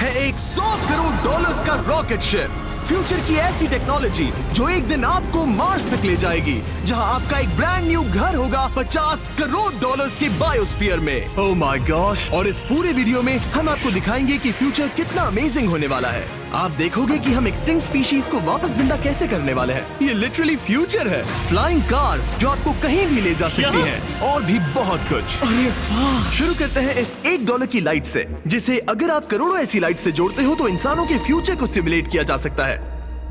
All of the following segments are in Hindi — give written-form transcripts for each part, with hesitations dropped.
हैं एक 100 करोड़ डॉलर्स का रॉकेट शिप। फ्यूचर की ऐसी टेक्नोलॉजी जो एक दिन आपको मार्स तक ले जाएगी, जहां आपका एक ब्रांड न्यू घर होगा 50 करोड़ डॉलर्स के बायोस्फीयर में। Oh my gosh! और इस पूरे वीडियो में हम आपको दिखाएंगे कि फ्यूचर कितना अमेजिंग होने वाला है। आप देखोगे कि हम एक्सटिंक्ट स्पीशीज को वापस जिंदा कैसे करने वाले हैं। ये लिटरली फ्यूचर है। फ्लाइंग कार्स जो आपको कहीं भी ले जा सकती हैं, और भी बहुत कुछ। अरे वाह! शुरू करते हैं इस $1 की लाइट से, जिसे अगर आप करोड़ों ऐसी लाइट से जोड़ते हो तो इंसानों के फ्यूचर को सिमुलेट किया जा सकता है,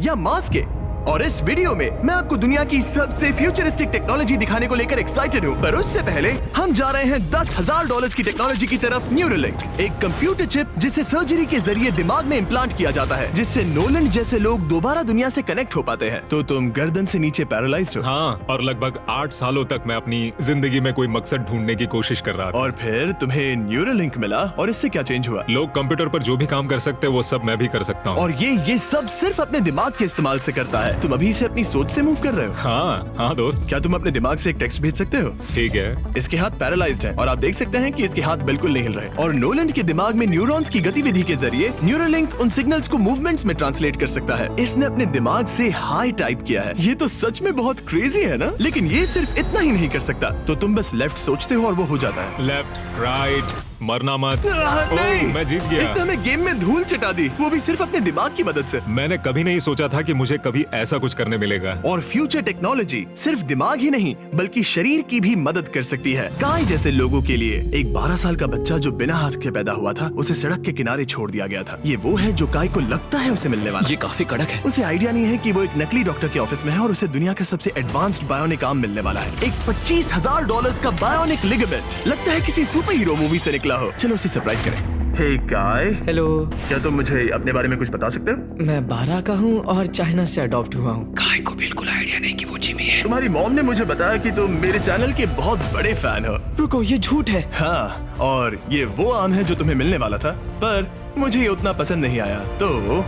या मार्स के। और इस वीडियो में मैं आपको दुनिया की सबसे फ्यूचरिस्टिक टेक्नोलॉजी दिखाने को लेकर एक्साइटेड हूँ। पर उससे पहले हम जा रहे हैं $10,000 की टेक्नोलॉजी की तरफ। न्यूरोलिंक, एक कंप्यूटर चिप जिसे सर्जरी के जरिए दिमाग में इम्प्लांट किया जाता है, जिससे नोलन जैसे लोग दोबारा दुनिया से कनेक्ट हो पाते हैं। तो तुम गर्दन से नीचे पैरालाइज्ड हो। हाँ, और लगभग 8 सालों तक मैं अपनी जिंदगी में कोई मकसद ढूंढने की कोशिश कर रहा था। और फिर तुम्हें न्यूरोलिंक मिला, और इससे क्या चेंज हुआ? लोग कंप्यूटर पर जो भी काम कर सकते हैं वो सब मैं भी कर सकता हूँ। और ये सब सिर्फ अपने दिमाग के इस्तेमाल से करता है। तुम अभी से अपनी सोच से मूव कर रहे हो। हाँ दोस्त। क्या तुम अपने दिमाग से एक टेक्स्ट भेज सकते हो? ठीक है। इसके हाथ पैरालाइज्ड हैं, और आप देख सकते हैं कि इसके हाथ बिल्कुल नहीं हिल रहे। और नोलैंड के दिमाग में न्यूरॉन्स की गतिविधि के जरिए न्यूरोलिंक उन सिग्नल्स को मूवमेंट्स में ट्रांसलेट कर सकता है। इसने अपने दिमाग से हाई टाइप किया है। ये तो सच में बहुत क्रेजी है ना? लेकिन ये सिर्फ इतना ही नहीं कर सकता। तो तुम बस लेफ्ट सोचते हो और वो हो जाता है। लेफ्ट, राइट, मरना मत। नहीं, मैं जीत गया। इसने हमें गेम में धूल चटा दी, वो भी सिर्फ अपने दिमाग की मदद से। मैंने कभी नहीं सोचा था कि मुझे कभी ऐसा कुछ करने मिलेगा। और फ्यूचर टेक्नोलॉजी सिर्फ दिमाग ही नहीं बल्कि शरीर की भी मदद कर सकती है। गाय जैसे लोगों के लिए एक 12 साल का बच्चा जो बिना हाथ के पैदा हुआ था, उसे सड़क के किनारे छोड़ दिया गया था। ये वो है जो गाय को लगता है उसे मिलने वाला। ये काफी कड़क है। उसे आइडिया नहीं है कि वो एक नकली डॉक्टर के ऑफिस में है और उसे दुनिया का सबसे एडवांस्ड बायोनिक आर्म मिलने वाला है। एक $25,000 का बायोनिक लिगामेंट। लगता है किसी सुपर हीरो मूवी से निकला हो। चलो उसे सरप्राइज करें। हे गाय। हेलो। क्या तुम मुझे अपने बारे में कुछ बता सकते हो? मैं 12 का हूँ और चाइना से अडॉप्ट हुआ हूँ। गाय को बिल्कुल आइडिया नहीं कि वो जिमी है। तुम्हारी मॉम ने मुझे बताया कि तुम मेरे चैनल के बहुत बड़े फैन हो। रुको, ये झूठ है। हाँ, और ये वो आम है जो तुम्हें मिलने वाला था, पर मुझे ये उतना पसंद नहीं आया, तो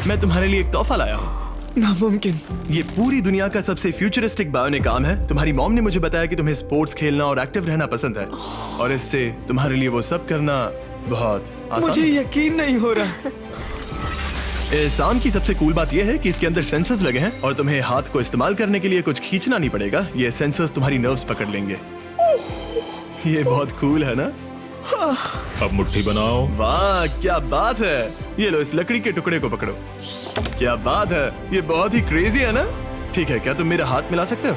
मैं तुम्हारे लिए एक तोहफा लाया हूँ। नामुमकिन। ये पूरी दुनिया का सबसे फ्यूचरिस्टिक बायोनिक आर्म है। तुम्हारी मॉम ने मुझे बताया कि तुम्हें स्पोर्ट्स खेलना और एक्टिव रहना पसंद है, और इससे तुम्हारे लिए वो सब करना बहुत आसान। मुझे यकीन नहीं हो रहा। इस आर्म की सबसे कूल बात यह है कि इसके अंदर सेंसर्स लगे हैं, और तुम्हें हाथ को इस्तेमाल करने के लिए कुछ खींचना नहीं पड़ेगा। ये सेंसर्स तुम्हारी नर्व्स पकड़ लेंगे। ये बहुत कूल है ना? अब मुट्ठी बनाओ। वाह, क्या बात है। ये लो, इस लकड़ी के टुकड़े को पकड़ो। क्या बात है, ये बहुत ही क्रेजी है ना? ठीक है, क्या तुम मेरा हाथ मिला सकते हो?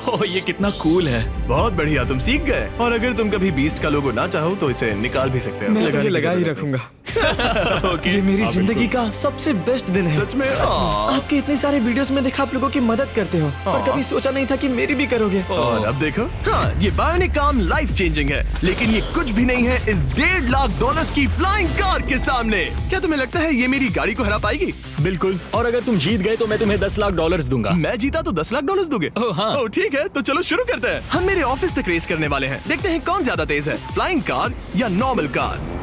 ओह, ये कितना कूल है। बहुत बढ़िया, तुम सीख गए। और अगर तुम कभी बीस्ट का लोगो ना चाहो तो इसे निकाल भी सकते हो। मैं तो ये लगा ही रखूंगा। ये मेरी जिंदगी का सबसे बेस्ट दिन है। सच में? आपके इतने सारे वीडियोस में देखा आप लोगों की मदद करते हो, पर कभी सोचा नहीं था कि मेरी भी करोगे। और अब देखो, हाँ, ये बायोनिक आर्म लाइफ चेंजिंग है, लेकिन ये कुछ भी नहीं है इस $1.5 की फ्लाइंग कार के सामने। क्या तुम्हें लगता है ये मेरी गाड़ी को हरा पाएगी? बिल्कुल। और अगर तुम जीत गए तो मैं तुम्हें $10 लाख दूंगा। मैं जीता तो $10 लाख दोगे? ओह हाँ। ओह ठीक है, तो चलो शुरू करते हैं। हम मेरे ऑफिस तक रेस करने वाले हैं। देखते हैं कौन ज्यादा तेज है, फ्लाइंग कार या नॉर्मल कार।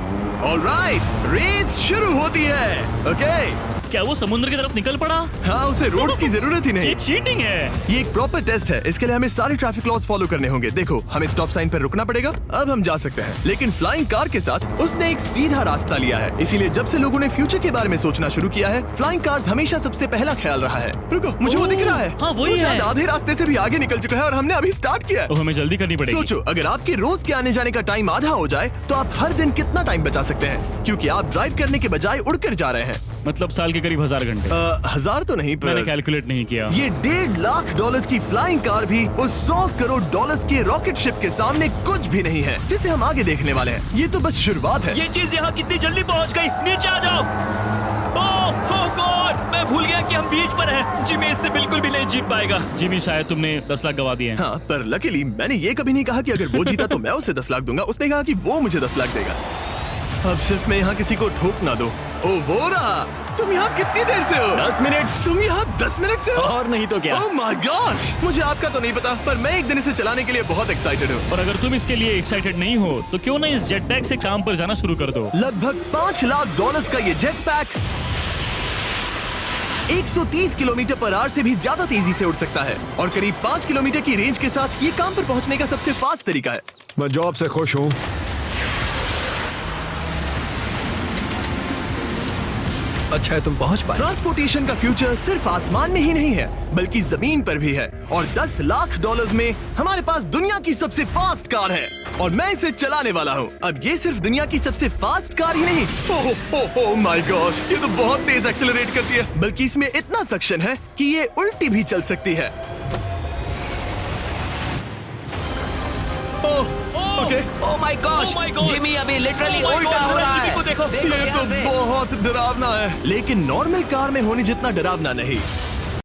ऑलराइट, रेस शुरू होती है। ओके। क्या वो समुद्र की तरफ निकल पड़ा? हाँ, उसे रोड्स की जरूरत ही नहीं। ये चीटिंग है। ये एक प्रॉपर टेस्ट है। इसके लिए हमें सारे ट्रैफिक लॉज फॉलो करने होंगे। देखो, हमें स्टॉप साइन पर रुकना पड़ेगा। अब हम जा सकते हैं, लेकिन फ्लाइंग कार के साथ उसने एक सीधा रास्ता लिया है। इसीलिए जब से लोगों ने फ्यूचर के बारे में सोचना शुरू किया है, फ्लाइंग कार्स हमेशा सबसे पहला ख्याल रहा है। रुको, मुझे वो दिख रहा है। हाँ, वही वो है। शायद आधे रास्ते से भी आगे निकल चुका है और हमने अभी स्टार्ट किया है। तो हमें जल्दी करनी पड़ेगी। सोचो, अगर आपके रोज के आने जाने का टाइम आधा हो जाए तो आप हर दिन कितना टाइम बचा सकते हैं, क्योंकि आप ड्राइव करने के बजाय उड़कर जा रहे हैं। मतलब साल के करीब 1000 घंटे। 1000 तो नहीं, मैंने पर कैलकुलेट नहीं किया। ये $1.5 लाख की फ्लाइंग कार भी उस $100 करोड़ के रॉकेट शिप के सामने कुछ भी नहीं है, जिसे हम आगे देखने वाले हैं। ये तो बस शुरुआत है। ये चीज यहाँ कितनी जल्दी पहुँच गई। नीचे आ जाओ। ओह गॉड, मैं भूल गया कि हम बीच पर हैं। जिमी इससे बिल्कुल भी नहीं जीत पाएगा। जिमी, शायद तुमने 10 लाख गवा दिए हैं। हाँ, पर लकीली मैंने ये कभी नहीं कहा कि अगर वो जीता तो मैं उसे 10 लाख दूंगा। उसने कहा कि वो मुझे 10 लाख देगा। अब सिर्फ मैं यहाँ किसी को ठोक ना दो। ओ वो रहा। तुम यहाँ कितनी देर से हो? 10 मिनट। तुम यहाँ 10 मिनट से हो? और नहीं तो क्या। ओह माय गॉड, मुझे आपका तो नहीं पता, पर मैं एक दिन इसे चलाने के लिए बहुत एक्साइटेड हूँ। और अगर तुम इसके लिए एक्साइटेड नहीं हो तो क्यों ना इस जेट पैक से काम पर जाना शुरू कर दो। लगभग $5 लाख का ये जेट पैक 130 किलोमीटर/आवर से भी ज्यादा तेजी से उड़ सकता है, और करीब 5 किलोमीटर की रेंज के साथ ये काम पर पहुंचने का सबसे फास्ट तरीका है। मैं जॉब से खुश हूँ। अच्छा है तुम पहुंच पाए। ट्रांसपोर्टेशन का फ्यूचर सिर्फ आसमान में ही नहीं है बल्कि जमीन पर भी है, और 10 लाख डॉलर्स में हमारे पास दुनिया की सबसे फास्ट कार है और मैं इसे चलाने वाला हूँ। अब ये सिर्फ दुनिया की सबसे फास्ट कार ही नहीं, ओह माय गॉश, ये तो बहुत तेज एक्सेलरेट करती है, बल्कि इसमें इतना सक्शन है कि ये उल्टी भी चल सकती है। Okay, oh my gosh, Oh my God! Jimmy अभी लिटरली Oh my उल्टा God, हो रहा जिमी है। को देखो। देखो ये ध्यान तो से। बहुत डरावना है, लेकिन नॉर्मल कार में होने जितना डरावना नहीं।